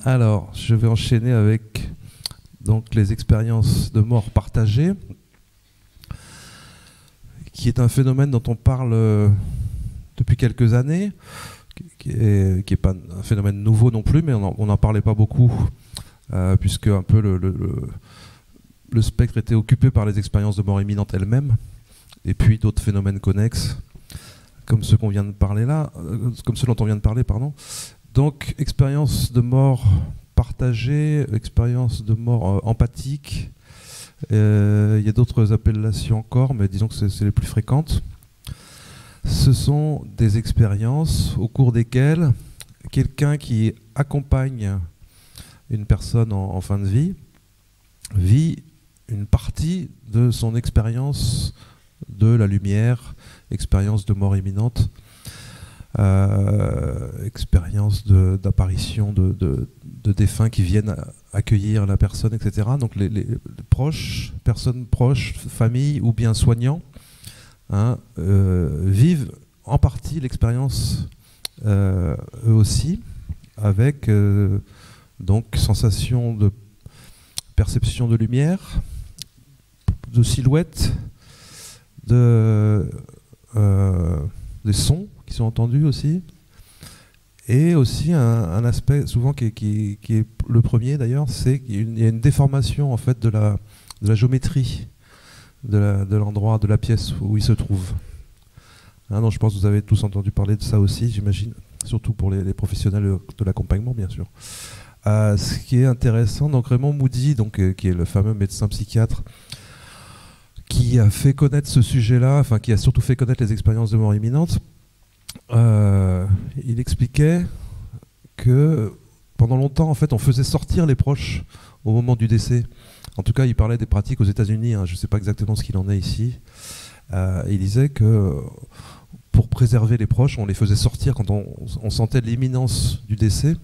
Alors, je vais enchaîner avec donc, les expériences de mort partagées, qui est un phénomène dont on parle depuis quelques années, qui est pas un phénomène nouveau non plus, mais on n'en parlait pas beaucoup, puisque un peu le spectre était occupé par les expériences de mort imminente elles-mêmes, et puis d'autres phénomènes connexes, comme ceux qu'on vient de parler là, comme ceux dont on vient de parler, pardon. Donc, expérience de mort partagée, expérience de mort empathique. Il y a d'autres appellations encore, mais disons que c'est les plus fréquentes. Ce sont des expériences au cours desquelles quelqu'un qui accompagne une personne en fin de vie vit une partie de son expérience de la lumière, expérience de mort imminente, expérience d'apparition de défunts qui viennent accueillir la personne, etc. Donc les proches, personnes proches, familles ou bien soignants, vivent en partie l'expérience eux aussi, avec donc sensation de perception de lumière, de silhouette, des sons qui sont entendus aussi, et aussi un aspect souvent qui est le premier d'ailleurs, c'est qu'il y a une déformation en fait de la géométrie de l'endroit, de la pièce où il se trouve. Donc je pense que vous avez tous entendu parler de ça aussi, j'imagine, surtout pour les professionnels de l'accompagnement, bien sûr. Ce qui est intéressant, donc Raymond Moody, qui est le fameux médecin psychiatre, qui a fait connaître ce sujet-là, enfin qui a surtout fait connaître les expériences de mort imminente, il expliquait que pendant longtemps, en fait, on faisait sortir les proches au moment du décès. En tout cas, il parlait des pratiques aux États-Unis, je ne sais pas exactement ce qu'il en est ici. Il disait que pour préserver les proches, on les faisait sortir quand on sentait l'imminence du décès,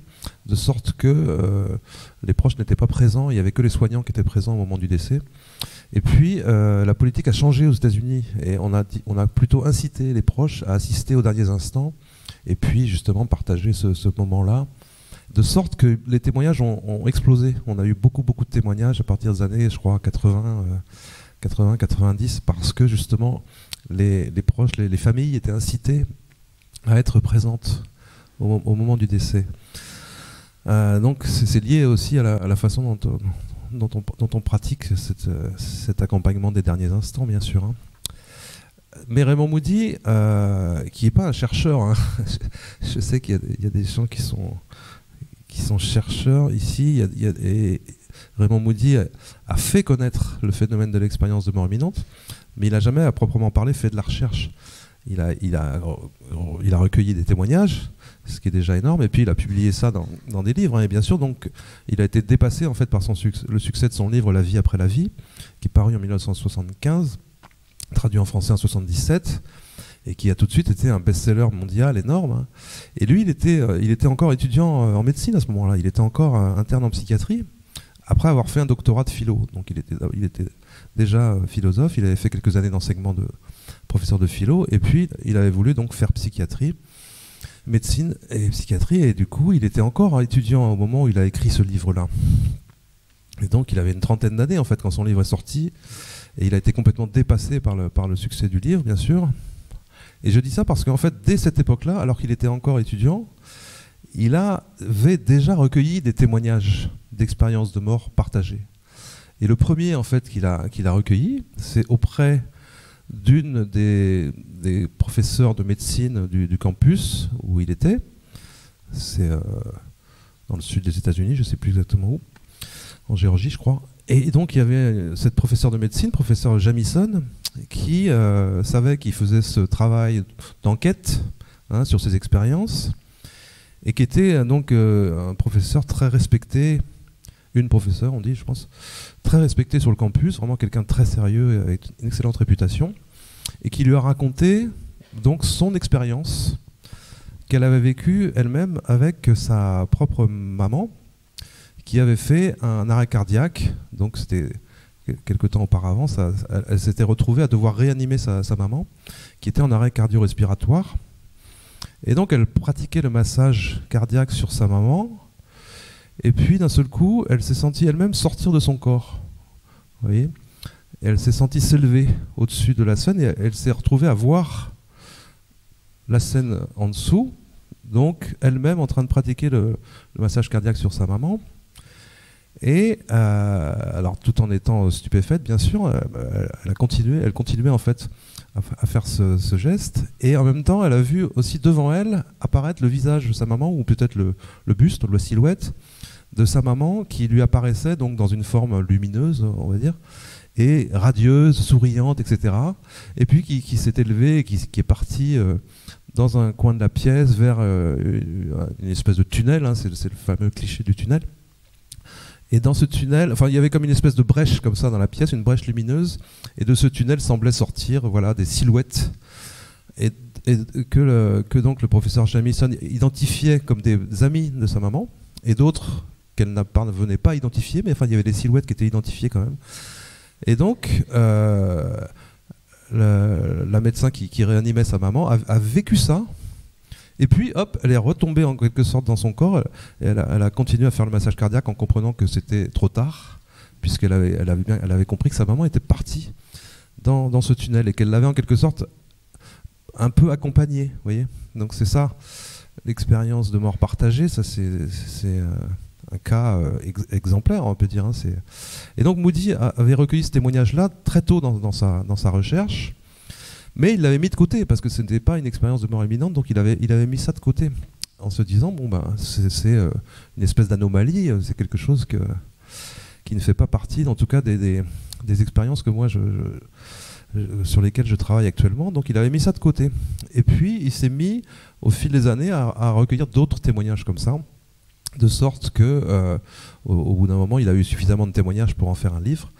de sorte que les proches n'étaient pas présents, il n'y avait que les soignants qui étaient présents au moment du décès. Et puis, la politique a changé aux États-Unis et on a plutôt incité les proches à assister aux derniers instants et puis justement partager ce moment-là, de sorte que les témoignages ont explosé. On a eu beaucoup de témoignages à partir des années, je crois, 80-90, parce que justement, les proches, les familles étaient incitées à être présentes au moment du décès. Donc c'est lié aussi à la façon dont on pratique cet accompagnement des derniers instants, bien sûr. Mais Raymond Moody, qui n'est pas un chercheur, je sais qu'il y a des gens qui sont chercheurs ici, et Raymond Moody a fait connaître le phénomène de l'expérience de mort imminente, mais il n'a jamais à proprement parler fait de la recherche. Il a recueilli des témoignages, ce qui est déjà énorme, et puis il a publié ça dans des livres, et bien sûr, donc il a été dépassé en fait par le succès de son livre La vie après la vie, qui est paru en 1975, traduit en français en 1977, et qui a tout de suite été un best-seller mondial énorme. Et lui, il était encore étudiant en médecine à ce moment-là, il était encore interne en psychiatrie, après avoir fait un doctorat de philo. Donc il était déjà philosophe, il avait fait quelques années d'enseignement de professeur de philo, et puis il avait voulu donc faire psychiatrie, médecine et psychiatrie, et du coup il était encore étudiant au moment où il a écrit ce livre-là. Et donc il avait une trentaine d'années en fait quand son livre est sorti, et il a été complètement dépassé par le succès du livre, bien sûr. Et je dis ça parce qu'en fait, dès cette époque-là, alors qu'il était encore étudiant, il avait déjà recueilli des témoignages d'expériences de mort partagées. Et le premier en fait qu'il a recueilli, c'est auprès d'une des professeurs de médecine du campus où il était. C'est dans le sud des États-Unis, je ne sais plus exactement où, en Géorgie, je crois. Et donc il y avait cette professeure de médecine, professeur Jamison, qui savait qu'il faisait ce travail d'enquête sur ses expériences, et qui était donc un professeur très respecté, une professeure, on dit, je pense, très respectée sur le campus, vraiment quelqu'un de très sérieux avec une excellente réputation, et qui lui a raconté donc son expérience qu'elle avait vécue elle-même avec sa propre maman, qui avait fait un arrêt cardiaque. Donc c'était quelque temps auparavant, elle s'était retrouvée à devoir réanimer sa maman, qui était en arrêt cardio-respiratoire. Et donc elle pratiquait le massage cardiaque sur sa maman, Et puis d'un seul coup, elle s'est sentie elle-même sortir de son corps. Vous voyez ? Et elle s'est sentie s'élever au-dessus de la scène et elle s'est retrouvée à voir la scène en dessous, donc elle-même en train de pratiquer le massage cardiaque sur sa maman. Et alors tout en étant stupéfaite, bien sûr, elle continuait en fait à faire ce geste. Et en même temps, elle a vu aussi devant elle apparaître le visage de sa maman, ou peut-être le buste, ou la silhouette de sa maman qui lui apparaissait donc dans une forme lumineuse, on va dire, et radieuse, souriante, etc. Et puis qui s'est élevée et qui est partie dans un coin de la pièce vers une espèce de tunnel, hein, c'est le fameux cliché du tunnel. Et dans ce tunnel, enfin, il y avait comme une espèce de brèche comme ça dans la pièce, une brèche lumineuse, et de ce tunnel semblait sortir, voilà, des silhouettes, et que donc le professeur Jamieson identifiait comme des amis de sa maman, et d'autres qu'elle ne parvenait pas à identifier, mais enfin, il y avait des silhouettes qui étaient identifiées quand même. Et donc, la médecin qui réanimait sa maman a vécu ça. Et puis, hop, elle est retombée en quelque sorte dans son corps. Et elle a continué à faire le massage cardiaque en comprenant que c'était trop tard, puisqu'elle avait compris que sa maman était partie dans ce tunnel et qu'elle l'avait en quelque sorte un peu accompagnée. Vous voyez ? Donc c'est ça, l'expérience de mort partagée. Ça, c'est un cas exemplaire, on peut dire. Hein, et donc Moody avait recueilli ce témoignage-là très tôt dans sa recherche. Mais il l'avait mis de côté, parce que ce n'était pas une expérience de mort imminente, donc il avait mis ça de côté, en se disant, bon ben, c'est une espèce d'anomalie, c'est quelque chose qui ne fait pas partie, en tout cas, des expériences que moi, sur lesquelles je travaille actuellement, donc il avait mis ça de côté. Et puis, il s'est mis, au fil des années, à recueillir d'autres témoignages comme ça, de sorte que, au bout d'un moment, il a eu suffisamment de témoignages pour en faire un livre,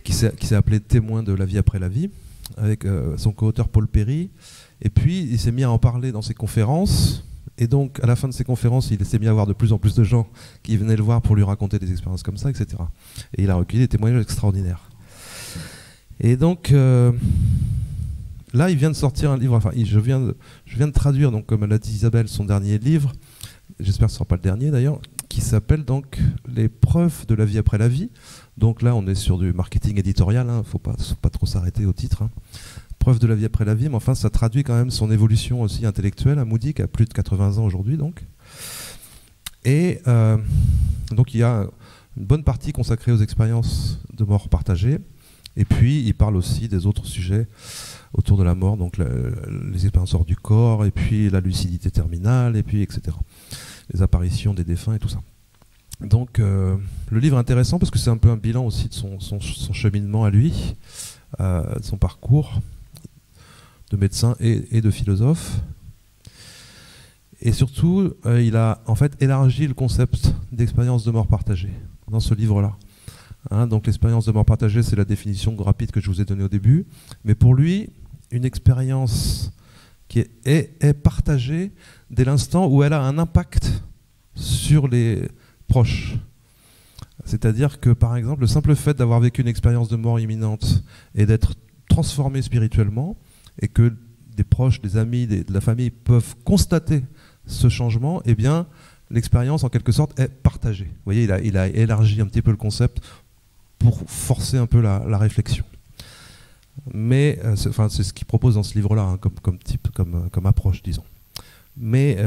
qui s'est appelé « Témoins de la vie après la vie », avec son co-auteur Paul Perry, et puis il s'est mis à en parler dans ses conférences, et donc à la fin de ses conférences, il s'est mis à avoir de plus en plus de gens qui venaient le voir pour lui raconter des expériences comme ça, etc. Et il a recueilli des témoignages extraordinaires. Et donc là, il vient de sortir un livre, enfin je viens de traduire, donc comme l'a dit Isabelle, son dernier livre, j'espère que ce ne sera pas le dernier d'ailleurs, qui s'appelle donc « Les preuves de la vie après la vie ». Donc là, on est sur du marketing éditorial, hein, faut pas trop s'arrêter au titre. Hein. Preuve de la vie après la vie, mais enfin, ça traduit quand même son évolution aussi intellectuelle à Moody, qui a plus de 80 ans aujourd'hui. Donc. Et donc, il y a une bonne partie consacrée aux expériences de mort partagée. Et puis, il parle aussi des autres sujets autour de la mort, donc les expériences hors du corps, et puis la lucidité terminale, et puis etc. Les apparitions des défunts et tout ça. Donc le livre est intéressant parce que c'est un peu un bilan aussi de son cheminement à lui, de son parcours de médecin et de philosophe. Et surtout, il a en fait élargi le concept d'expérience de mort partagée dans ce livre-là. Hein, donc l'expérience de mort partagée, c'est la définition rapide que je vous ai donnée au début. Mais pour lui, une expérience qui est partagée dès l'instant où elle a un impact sur les proches. C'est-à-dire que, par exemple, le simple fait d'avoir vécu une expérience de mort imminente et d'être transformé spirituellement, et que des proches, des amis, de la famille peuvent constater ce changement, eh bien, l'expérience, en quelque sorte, est partagée. Vous voyez, il a élargi un petit peu le concept pour forcer un peu la réflexion. Mais, c'est ce qu'il propose dans ce livre-là, hein, comme approche, disons. Mais,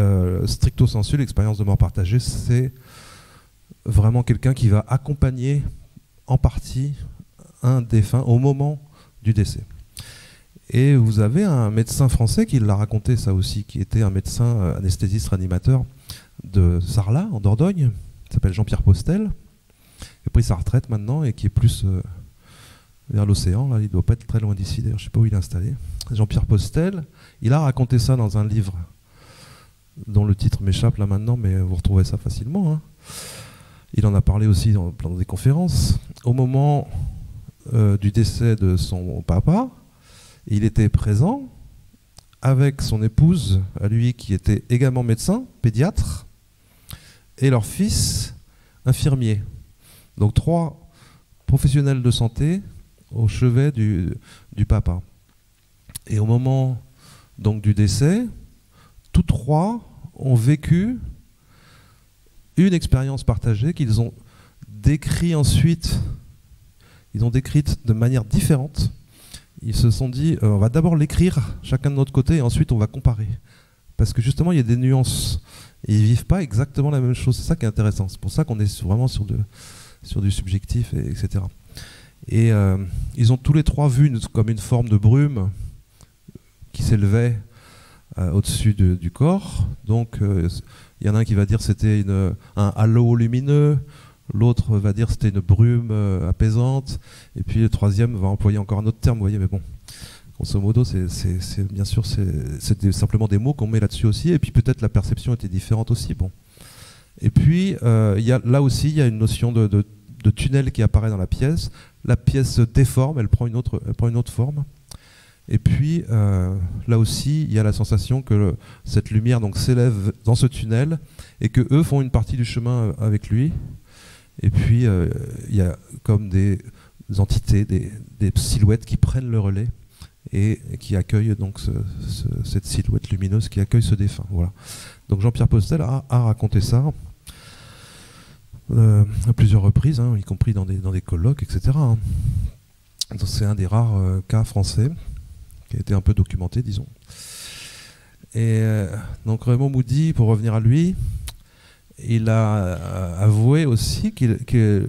stricto sensu, l'expérience de mort partagée, c'est vraiment quelqu'un qui va accompagner en partie un défunt au moment du décès. Et vous avez un médecin français qui l'a raconté ça aussi, qui était un médecin anesthésiste réanimateur de Sarlat, en Dordogne, qui s'appelle Jean-Pierre Postel, qui a pris sa retraite maintenant et qui est plus vers l'océan, là, il ne doit pas être très loin d'ici, d'ailleurs, je ne sais pas où il est installé. Jean-Pierre Postel, il a raconté ça dans un livre dont le titre m'échappe là maintenant, mais vous retrouvez ça facilement, hein. Il en a parlé aussi dans des conférences. Au moment du décès de son papa, il était présent avec son épouse, à lui qui était également médecin, pédiatre, et leur fils, infirmier. Donc 3 professionnels de santé au chevet du papa. Et au moment donc, du décès, tous 3 ont vécu une expérience partagée qu'ils ont décrit ensuite, ils ont décrite de manière différente. Ils se sont dit, on va d'abord l'écrire chacun de notre côté et ensuite on va comparer. Parce que justement, il y a des nuances. Et ils ne vivent pas exactement la même chose. C'est ça qui est intéressant. C'est pour ça qu'on est vraiment sur du subjectif, etc. Et ils ont tous les trois vu comme une forme de brume qui s'élevait au-dessus du corps. Donc, il y en a un qui va dire que c'était un halo lumineux. L'autre va dire que c'était une brume apaisante. Et puis le troisième va employer encore un autre terme, vous voyez, mais bon. Grosso modo, bien sûr, c'est simplement des mots qu'on met là-dessus aussi, et puis peut-être la perception était différente aussi. Bon. Et puis, là aussi, il y a une notion de tunnel qui apparaît dans la pièce. La pièce se déforme, elle prend une autre forme. Et puis, là aussi, il y a la sensation que cette lumière s'élève dans ce tunnel, et que eux font une partie du chemin avec lui. Et puis, il y a comme des entités, des silhouettes qui prennent le relais, et qui accueille donc cette silhouette lumineuse qui accueille ce défunt. Voilà. Donc Jean-Pierre Postel a raconté ça à plusieurs reprises, y compris dans des colloques, etc. C'est un des rares cas français qui a été un peu documenté, disons. Et donc Raymond Moody, pour revenir à lui, il a avoué aussi que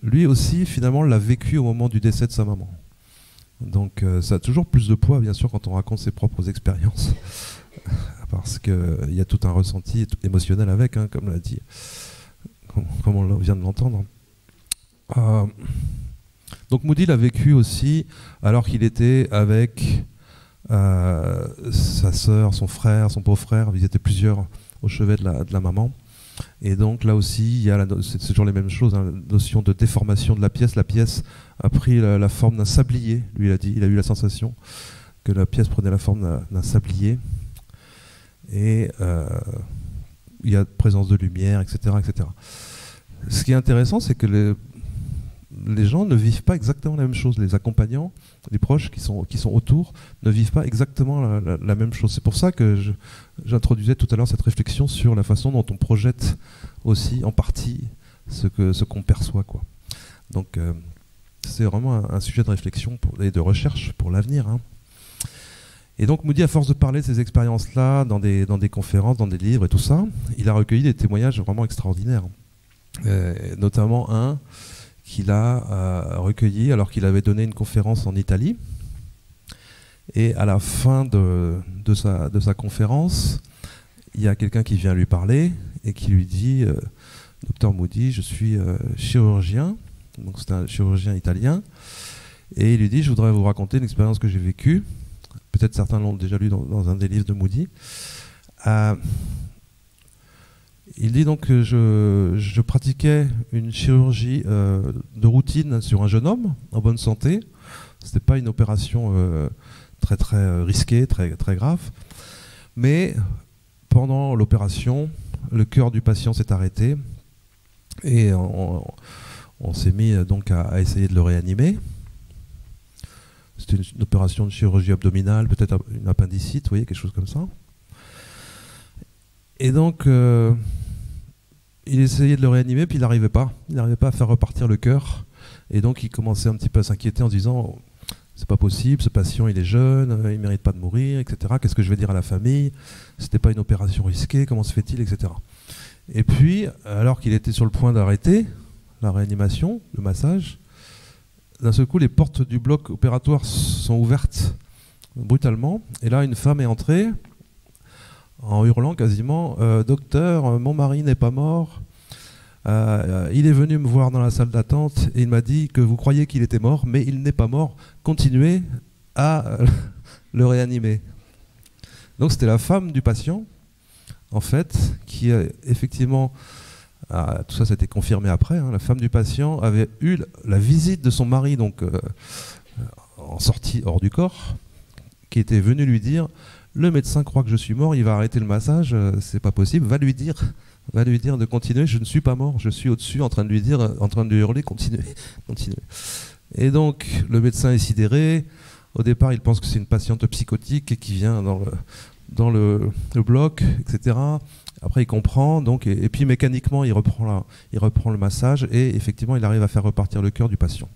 lui aussi, finalement, l'a vécu au moment du décès de sa maman. Donc ça a toujours plus de poids, bien sûr, quand on raconte ses propres expériences, parce qu'il y a tout un ressenti émotionnel avec, comme l'a dit, comme on vient de l'entendre. Donc Moody l'a vécu aussi alors qu'il était avec sa sœur, son frère, son beau-frère. Ils étaient plusieurs au chevet de la maman. Et donc là aussi, c'est toujours les mêmes choses, la notion de déformation de la pièce. La pièce a pris la forme d'un sablier, lui il a dit. Il a eu la sensation que la pièce prenait la forme d'un sablier. Et il y a présence de lumière, etc., etc. Ce qui est intéressant, c'est que les gens ne vivent pas exactement la même chose. Les accompagnants, les proches qui sont autour, ne vivent pas exactement la même chose. C'est pour ça que j'introduisais tout à l'heure cette réflexion sur la façon dont on projette aussi en partie ce qu'on perçoit, quoi. Donc c'est vraiment un sujet de réflexion et de recherche pour l'avenir. Et donc Moody, à force de parler de ces expériences-là dans des conférences, dans des livres et tout ça, il a recueilli des témoignages vraiment extraordinaires. Notamment un qu'il a recueilli alors qu'il avait donné une conférence en Italie. Et à la fin de sa conférence, il y a quelqu'un qui vient lui parler et qui lui dit « Docteur Moody, je suis chirurgien ». Donc c'est un chirurgien italien. Et il lui dit « Je voudrais vous raconter une expérience que j'ai vécue ». Peut-être certains l'ont déjà lu dans un des livres de Moody. Il dit donc que je pratiquais une chirurgie de routine sur un jeune homme en bonne santé. Ce n'était pas une opération très très risquée, très, très grave. Mais pendant l'opération, le cœur du patient s'est arrêté et on s'est mis donc à essayer de le réanimer. C'était une opération de chirurgie abdominale, peut-être une appendicite, vous voyez, quelque chose comme ça. Et donc, il essayait de le réanimer, puis il n'arrivait pas. Il n'arrivait pas à faire repartir le cœur. Et donc, il commençait un petit peu à s'inquiéter en se disant « C'est pas possible, ce patient, il est jeune, il ne mérite pas de mourir, etc. Qu'est-ce que je vais dire à la famille? C'était pas une opération risquée, comment se fait-il, etc. » Et puis, alors qu'il était sur le point d'arrêter la réanimation, le massage, d'un seul coup, les portes du bloc opératoire sont ouvertes brutalement. Et là, une femme est entrée en hurlant quasiment « Docteur, mon mari n'est pas mort. Il est venu me voir dans la salle d'attente et il m'a dit que vous croyez qu'il était mort, mais il n'est pas mort. Continuez à le réanimer. » Donc c'était la femme du patient, en fait, qui effectivement, tout ça s'était confirmé après, la femme du patient avait eu la visite de son mari, donc en sortie hors du corps, qui était venu lui dire « Le médecin croit que je suis mort, il va arrêter le massage, c'est pas possible, va lui dire de continuer, je ne suis pas mort, je suis au-dessus en train de lui dire, en train de lui hurler, continuez, continuez. » Et donc le médecin est sidéré. Au départ, il pense que c'est une patiente psychotique qui vient dans le bloc, etc. Après, il comprend, donc, et puis mécaniquement, il reprend le massage, et effectivement, il arrive à faire repartir le cœur du patient.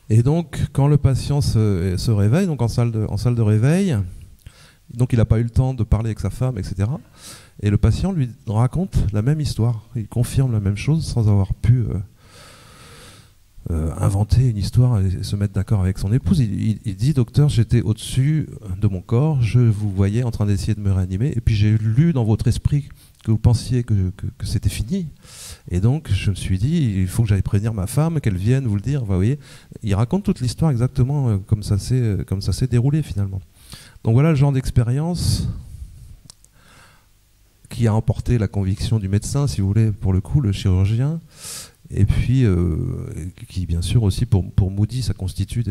Et donc, quand le patient se réveille, donc en salle de réveil, donc il n'a pas eu le temps de parler avec sa femme, etc. Et le patient lui raconte la même histoire. Il confirme la même chose sans avoir pu inventer une histoire et se mettre d'accord avec son épouse. Il dit: docteur, j'étais au-dessus de mon corps, je vous voyais en train d'essayer de me réanimer, et puis j'ai lu dans votre esprit que vous pensiez que c'était fini. Et donc je me suis dit, il faut que j'aille prévenir ma femme, qu'elle vienne vous le dire. Vous voyez, il raconte toute l'histoire exactement comme ça s'est déroulé finalement. Donc voilà le genre d'expérience qui a emporté la conviction du médecin, si vous voulez, pour le coup, le chirurgien, et puis qui, bien sûr, aussi pour Moody, ça constitue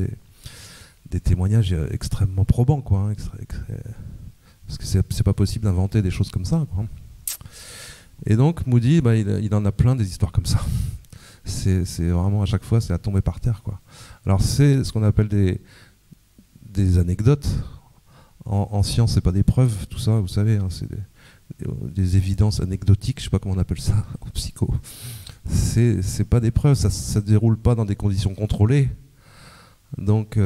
des témoignages extrêmement probants, quoi, hein, parce que c'est pas possible d'inventer des choses comme ça, quoi. Et donc Moody, bah, il en a plein des histoires comme ça. C'est vraiment, à chaque fois, c'est à tomber par terre, quoi. Alors c'est ce qu'on appelle des anecdotes. En science, c'est pas des preuves, tout ça, vous savez, hein, c'est des évidences anecdotiques, je sais pas comment on appelle ça en psycho. C'est pas des preuves, ça se déroule pas dans des conditions contrôlées. Donc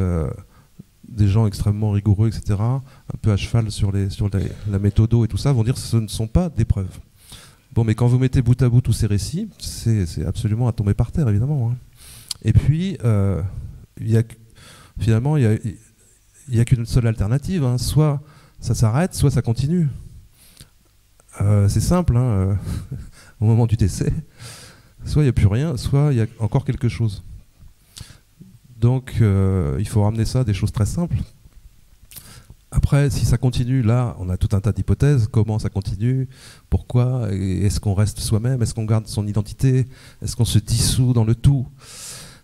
des gens extrêmement rigoureux, etc., un peu à cheval sur la méthodo et tout ça, vont dire que ce ne sont pas des preuves. Bon, mais quand vous mettez bout à bout tous ces récits, c'est absolument à tomber par terre, évidemment, hein. Et puis, finalement, il n'y a qu'une seule alternative, hein. Soit ça s'arrête, soit ça continue. C'est simple, hein, au moment du décès. Soit il n'y a plus rien, soit il y a encore quelque chose. Donc il faut ramener ça à des choses très simples. Après, si ça continue, là, on a tout un tas d'hypothèses. Comment ça continue? Pourquoi? Est-ce qu'on reste soi-même? Est-ce qu'on garde son identité? Est-ce qu'on se dissout dans le tout?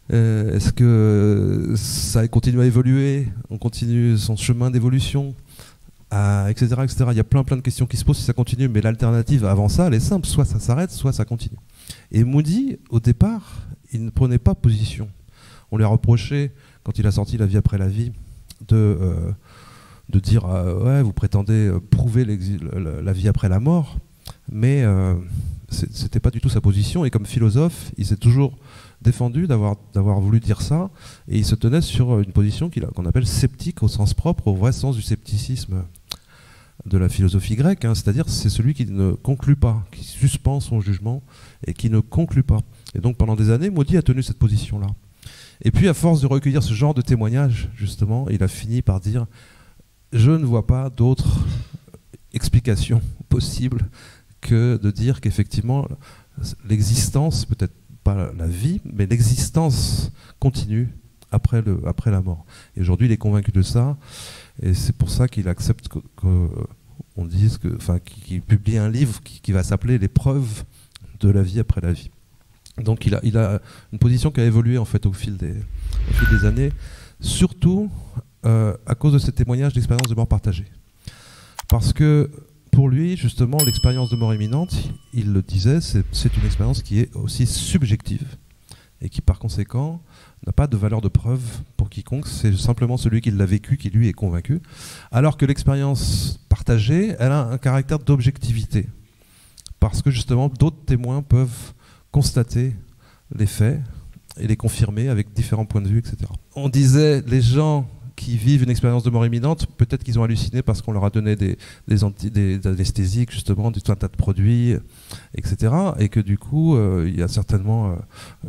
Est-ce que ça continue à évoluer? On continue son chemin d'évolution, etc., etc. Il y a plein de questions qui se posent si ça continue, mais l'alternative avant ça, elle est simple. Soit ça s'arrête, soit ça continue. Et Moody, au départ, il ne prenait pas position. On lui a reproché, quand il a sorti La vie après la vie, de dire ouais, vous prétendez prouver la vie après la mort, mais c'était pas du tout sa position. Et comme philosophe, il s'est toujours défendu d'avoir voulu dire ça, et il se tenait sur une position qu'on appelle sceptique au sens propre, au vrai sens du scepticisme de la philosophie grecque, hein, c'est-à-dire c'est celui qui ne conclut pas, qui suspend son jugement et qui ne conclut pas. Et donc pendant des années, Moody a tenu cette position-là. Et puis à force de recueillir ce genre de témoignages, justement, il a fini par dire: je ne vois pas d'autre explication possible que de dire qu'effectivement l'existence, peut-être pas la vie, mais l'existence continue après la mort. Et aujourd'hui, il est convaincu de ça, et c'est pour ça qu'il accepte qu'on dise qu'il publie un livre qui va s'appeler Les preuves de la vie après la vie. Donc il a une position qui a évolué en fait au fil des années, surtout à cause de ces témoignages d'expériences de mort partagée. Parce que pour lui, justement, l'expérience de mort imminente, il le disait, c'est une expérience qui est aussi subjective et qui, par conséquent, n'a pas de valeur de preuve pour quiconque. C'est simplement celui qui l'a vécu qui, lui, est convaincu. Alors que l'expérience partagée, elle a un caractère d'objectivité. Parce que, justement, d'autres témoins peuvent constater les faits et les confirmer avec différents points de vue, etc. On disait, les gens qui vivent une expérience de mort imminente, peut-être qu'ils ont halluciné parce qu'on leur a donné des anesthésiques, justement, tout un tas de produits, etc. Et que du coup, il y a certainement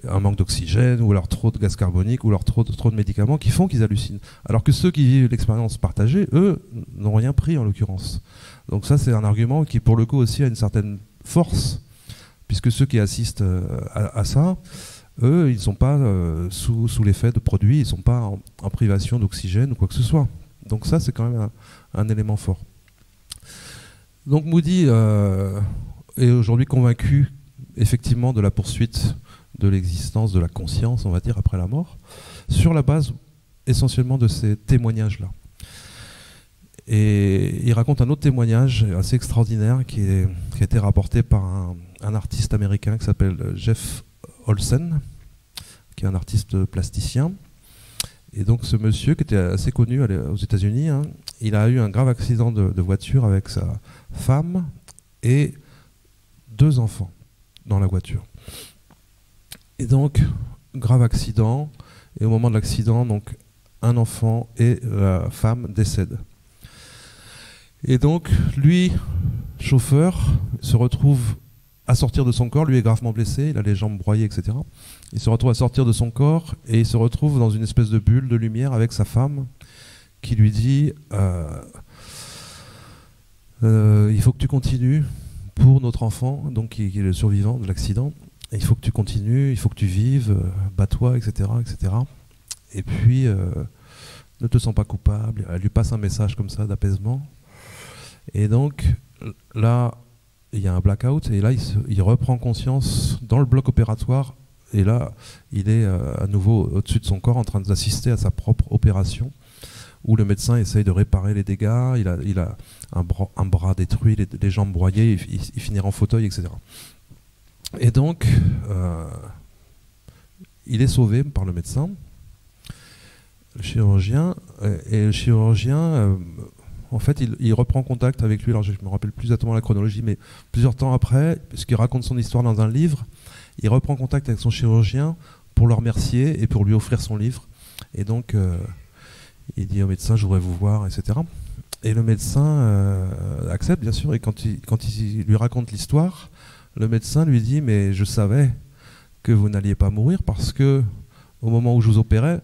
un manque d'oxygène, ou alors trop de gaz carbonique, ou alors trop de médicaments qui font qu'ils hallucinent. Alors que ceux qui vivent l'expérience partagée, eux, n'ont rien pris en l'occurrence. Donc ça, c'est un argument qui, pour le coup, aussi a une certaine force, puisque ceux qui assistent à ça, eux, ils ne sont pas sous l'effet de produits, ils ne sont pas en privation d'oxygène ou quoi que ce soit. Donc ça, c'est quand même un élément fort. Donc Moody est aujourd'hui convaincu, effectivement, de la poursuite de l'existence, de la conscience, on va dire, après la mort, sur la base essentiellement de ces témoignages-là. Et il raconte un autre témoignage assez extraordinaire qui a été rapporté par un artiste américain qui s'appelle Jeff Olsen, qui est un artiste plasticien. Et donc ce monsieur, qui était assez connu aux États-Unis, hein, il a eu un grave accident de voiture avec sa femme et 2 enfants dans la voiture. Et donc, grave accident, et au moment de l'accident, donc, un enfant et la femme décèdent. Et donc, lui, chauffeur, se retrouve à sortir de son corps, lui est gravement blessé, il a les jambes broyées, etc. Il se retrouve à sortir de son corps et il se retrouve dans une espèce de bulle de lumière avec sa femme qui lui dit il faut que tu continues pour notre enfant, donc qui est le survivant de l'accident. Il faut que tu continues, il faut que tu vives, bats-toi, etc., etc. Et puis, ne te sens pas coupable. Elle lui passe un message comme ça d'apaisement. Et donc, là, il y a un blackout, et là, il reprend conscience dans le bloc opératoire, et là, il est à nouveau au-dessus de son corps en train d'assister à sa propre opération, où le médecin essaye de réparer les dégâts, il a un bras détruit, les jambes broyées, il finira en fauteuil, etc. Et donc, il est sauvé par le médecin, le chirurgien, et le chirurgien... en fait, il reprend contact avec lui, alors je ne me rappelle plus exactement la chronologie, mais plusieurs temps après, puisqu'il raconte son histoire dans un livre, il reprend contact avec son chirurgien pour le remercier et pour lui offrir son livre. Et donc, il dit au médecin, je voudrais vous voir, etc. Et le médecin accepte, bien sûr, et quand il lui raconte l'histoire, le médecin lui dit, mais je savais que vous n'alliez pas mourir parce que, au moment où je vous opérais,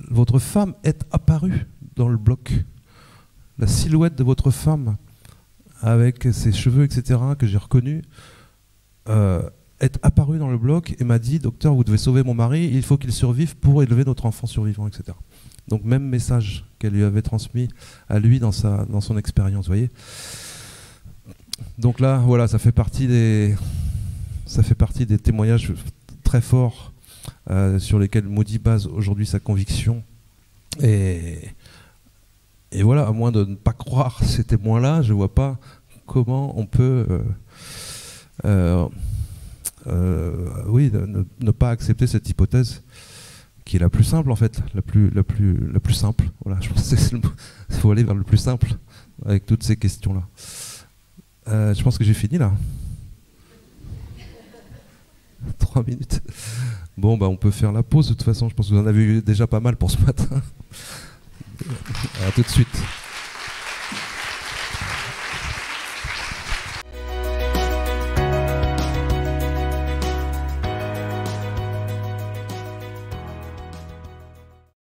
votre femme est apparue dans le bloc. La silhouette de votre femme, avec ses cheveux, etc., que j'ai reconnus, est apparue dans le bloc et m'a dit, docteur, vous devez sauver mon mari, il faut qu'il survive pour élever notre enfant survivant, etc. Donc même message qu'elle lui avait transmis à lui dans son expérience, vous voyez. Donc là, voilà, ça fait partie des témoignages très forts sur lesquels Moody base aujourd'hui sa conviction. Et voilà, à moins de ne pas croire ces témoins-là, je ne vois pas comment on peut ne pas accepter cette hypothèse qui est la plus simple en fait, la plus simple. Voilà, je pense qu'il faut aller vers le plus simple avec toutes ces questions-là. Je pense que j'ai fini là. 3 minutes. Bon, bah, on peut faire la pause de toute façon. Je pense que vous en avez eu déjà pas mal pour ce matin. À tout de suite.